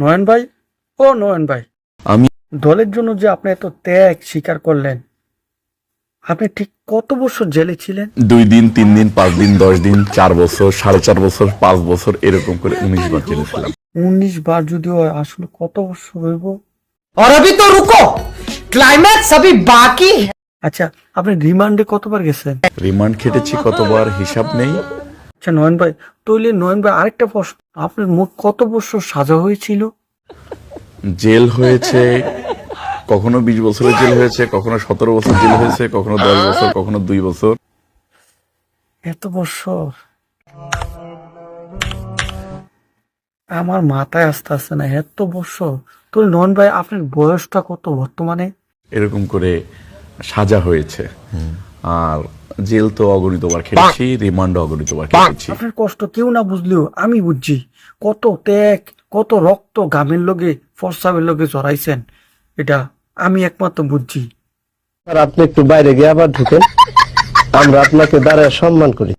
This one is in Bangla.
নয়ন ভাই, ও নয়ন ভাই, আমি দলের জন্য যে আপনি এত ত্যাগ স্বীকার করলেন, আপনি ঠিক কত বছর জেলে ছিলেন? 2 দিন 3 দিন 5 দিন 10 দিন 4 বছর 4.5 বছর 5 বছর এরকম করে 19 বার জেলেছিলাম। 19 বার যদি হয় আসলে কত বছর হইব? और अभी तो रुको, क्लाइमैक्स अभी बाकी है। আচ্ছা, আপনি রিমান্ডে কতবার গেছেন? রিমান্ড খেটেছি কতবার হিসাব নেই। আচ্ছা নয়ন ভাই, তাইলে নয়ন ভাই আরেকটা প্রশ্ন, আপনার মোট কত বছর সাজা হয়েছিল? জেল হয়েছে কখনো 20 বছরের জেল হয়েছে, কখনো 17 বছর জেল হয়েছে, কখনো 10 বছর, কখনো 2 বছর। এত বছর আমার মাথায় আসতে আসছে না, এত বছর। তো নয়ন ভাই, আপনার বয়সটা কত বর্তমানে? এরকম করে সাজা হয়েছে। আর জেল তো অগণিতবার খেটেছি, রিমান্ড অগণিতবার খেটেছি। আপনার কষ্ট কেউ না বুঝলেও আমি বুঝছি। কত ত্যাগ, কত রক্ত গামের লগে ফরসাবের লগে জড়াইছেন, এটা আমি একমাত্র বুঝছি। আর আপনি একটু বাইরে গিয়ে আবার ঢুকেন, আমরা আপনাকে দাঁড়ায় সম্মান করি।